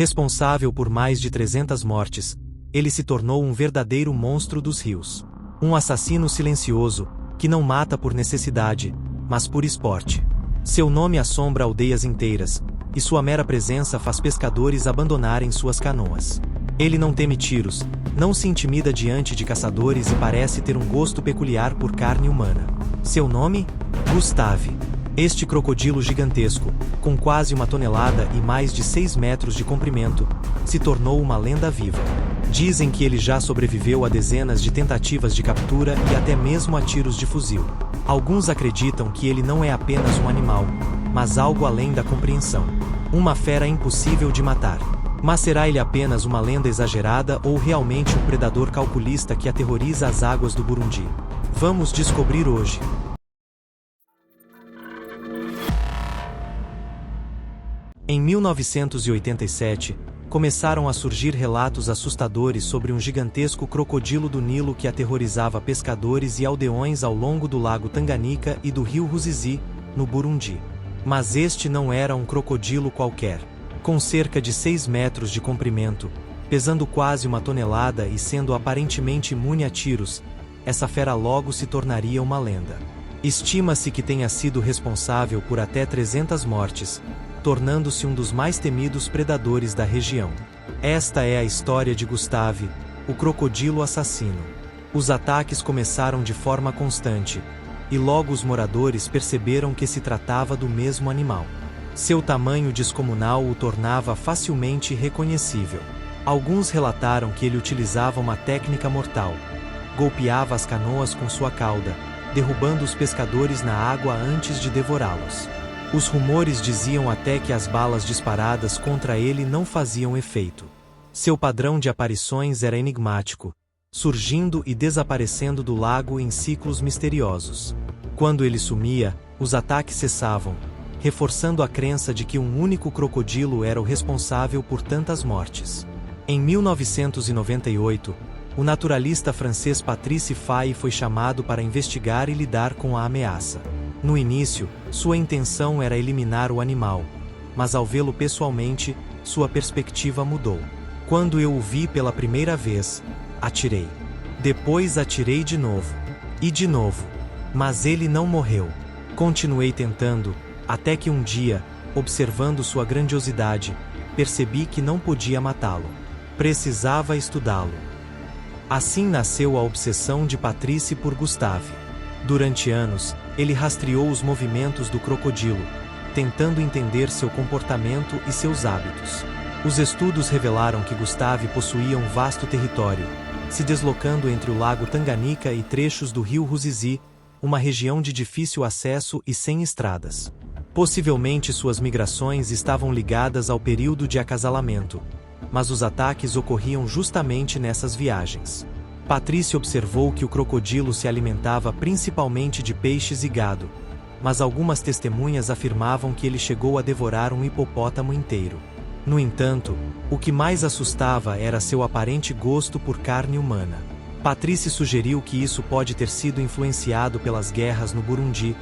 Responsável por mais de 300 mortes, ele se tornou um verdadeiro monstro dos rios. Um assassino silencioso, que não mata por necessidade, mas por esporte. Seu nome assombra aldeias inteiras, e sua mera presença faz pescadores abandonarem suas canoas. Ele não teme tiros, não se intimida diante de caçadores e parece ter um gosto peculiar por carne humana. Seu nome? Gustave. Este crocodilo gigantesco, com quase 1 tonelada e mais de 6 metros de comprimento, se tornou uma lenda viva. Dizem que ele já sobreviveu a dezenas de tentativas de captura e até mesmo a tiros de fuzil. Alguns acreditam que ele não é apenas um animal, mas algo além da compreensão. Uma fera impossível de matar. Mas será ele apenas uma lenda exagerada ou realmente um predador calculista que aterroriza as águas do Burundi? Vamos descobrir hoje. Em 1987, começaram a surgir relatos assustadores sobre um gigantesco crocodilo do Nilo que aterrorizava pescadores e aldeões ao longo do lago Tanganyika e do rio Ruzizi, no Burundi. Mas este não era um crocodilo qualquer. Com cerca de 6 metros de comprimento, pesando quase 1 tonelada e sendo aparentemente imune a tiros, essa fera logo se tornaria uma lenda. Estima-se que tenha sido responsável por até 300 mortes, tornando-se um dos mais temidos predadores da região. Esta é a história de Gustave, o crocodilo assassino. Os ataques começaram de forma constante, e logo os moradores perceberam que se tratava do mesmo animal. Seu tamanho descomunal o tornava facilmente reconhecível. Alguns relataram que ele utilizava uma técnica mortal. Golpeava as canoas com sua cauda, derrubando os pescadores na água antes de devorá-los. Os rumores diziam até que as balas disparadas contra ele não faziam efeito. Seu padrão de aparições era enigmático, surgindo e desaparecendo do lago em ciclos misteriosos. Quando ele sumia, os ataques cessavam, reforçando a crença de que um único crocodilo era o responsável por tantas mortes. Em 1998, o naturalista francês Patrice Faye foi chamado para investigar e lidar com a ameaça. No início, sua intenção era eliminar o animal, mas ao vê-lo pessoalmente, sua perspectiva mudou. Quando eu o vi pela primeira vez, atirei. Depois atirei de novo. E de novo. Mas ele não morreu. Continuei tentando, até que um dia, observando sua grandiosidade, percebi que não podia matá-lo. Precisava estudá-lo. Assim nasceu a obsessão de Patrice por Gustave. Durante anos, ele rastreou os movimentos do crocodilo, tentando entender seu comportamento e seus hábitos. Os estudos revelaram que Gustave possuía um vasto território, se deslocando entre o lago Tanganyika e trechos do rio Ruzizi, uma região de difícil acesso e sem estradas. Possivelmente suas migrações estavam ligadas ao período de acasalamento, mas os ataques ocorriam justamente nessas viagens. Patrice observou que o crocodilo se alimentava principalmente de peixes e gado, mas algumas testemunhas afirmavam que ele chegou a devorar um hipopótamo inteiro. No entanto, o que mais assustava era seu aparente gosto por carne humana. Patrice sugeriu que isso pode ter sido influenciado pelas guerras no Burundi,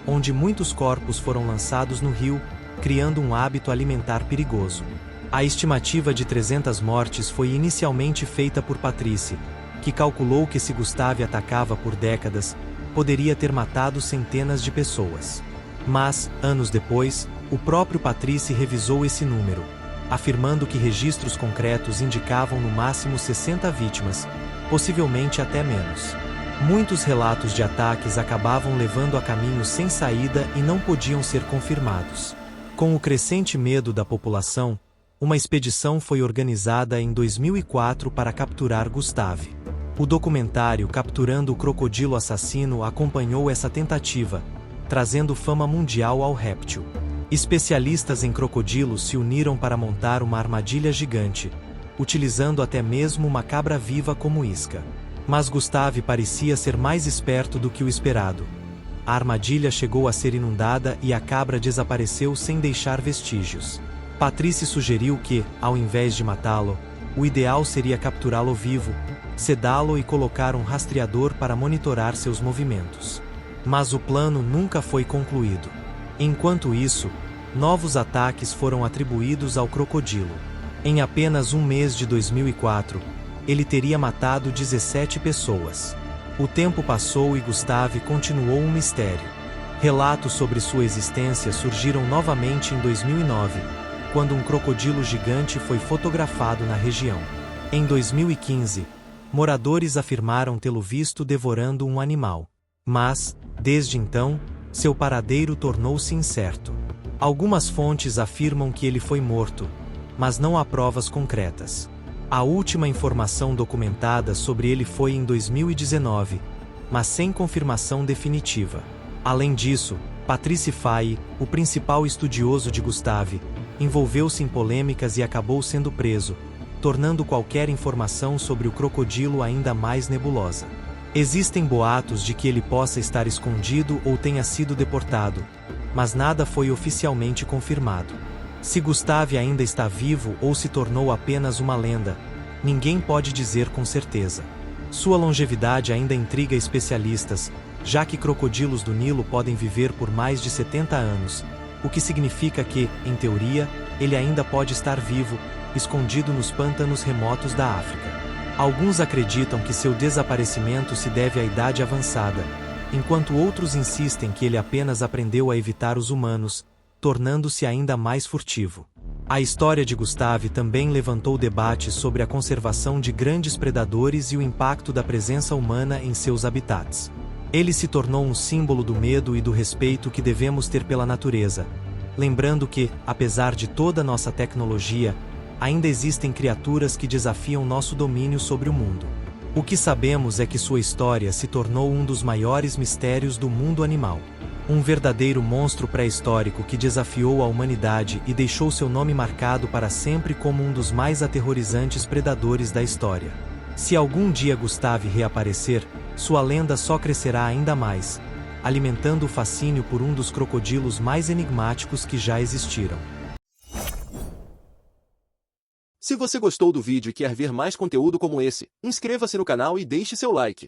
onde muitos corpos foram lançados no rio, criando um hábito alimentar perigoso. A estimativa de 300 mortes foi inicialmente feita por Patrice, que calculou que se Gustave atacava por décadas, poderia ter matado centenas de pessoas. Mas, anos depois, o próprio Patrice revisou esse número, afirmando que registros concretos indicavam no máximo 60 vítimas, possivelmente até menos. Muitos relatos de ataques acabavam levando a caminhos sem saída e não podiam ser confirmados. Com o crescente medo da população, uma expedição foi organizada em 2004 para capturar Gustave. O documentário Capturando o Crocodilo Assassino acompanhou essa tentativa, trazendo fama mundial ao réptil. Especialistas em crocodilos se uniram para montar uma armadilha gigante, utilizando até mesmo uma cabra viva como isca. Mas Gustave parecia ser mais esperto do que o esperado. A armadilha chegou a ser inundada e a cabra desapareceu sem deixar vestígios. Patrice sugeriu que, ao invés de matá-lo, o ideal seria capturá-lo vivo, sedá-lo e colocar um rastreador para monitorar seus movimentos. Mas o plano nunca foi concluído. Enquanto isso, novos ataques foram atribuídos ao crocodilo. Em apenas um mês de 2004, ele teria matado 17 pessoas. O tempo passou e Gustave continuou um mistério. Relatos sobre sua existência surgiram novamente em 2009, quando um crocodilo gigante foi fotografado na região. Em 2015, moradores afirmaram tê-lo visto devorando um animal. Mas, desde então, seu paradeiro tornou-se incerto. Algumas fontes afirmam que ele foi morto, mas não há provas concretas. A última informação documentada sobre ele foi em 2019, mas sem confirmação definitiva. Além disso, Patrice Faye, o principal estudioso de Gustave, envolveu-se em polêmicas e acabou sendo preso, tornando qualquer informação sobre o crocodilo ainda mais nebulosa. Existem boatos de que ele possa estar escondido ou tenha sido deportado, mas nada foi oficialmente confirmado. Se Gustave ainda está vivo ou se tornou apenas uma lenda, ninguém pode dizer com certeza. Sua longevidade ainda intriga especialistas, já que crocodilos do Nilo podem viver por mais de 70 anos, o que significa que, em teoria, ele ainda pode estar vivo, escondido nos pântanos remotos da África. Alguns acreditam que seu desaparecimento se deve à idade avançada, enquanto outros insistem que ele apenas aprendeu a evitar os humanos, tornando-se ainda mais furtivo. A história de Gustave também levantou debates sobre a conservação de grandes predadores e o impacto da presença humana em seus habitats. Ele se tornou um símbolo do medo e do respeito que devemos ter pela natureza, lembrando que, apesar de toda nossa tecnologia, ainda existem criaturas que desafiam nosso domínio sobre o mundo. O que sabemos é que sua história se tornou um dos maiores mistérios do mundo animal. Um verdadeiro monstro pré-histórico que desafiou a humanidade e deixou seu nome marcado para sempre como um dos mais aterrorizantes predadores da história. Se algum dia Gustave reaparecer, sua lenda só crescerá ainda mais, alimentando o fascínio por um dos crocodilos mais enigmáticos que já existiram. Se você gostou do vídeo e quer ver mais conteúdo como esse, inscreva-se no canal e deixe seu like.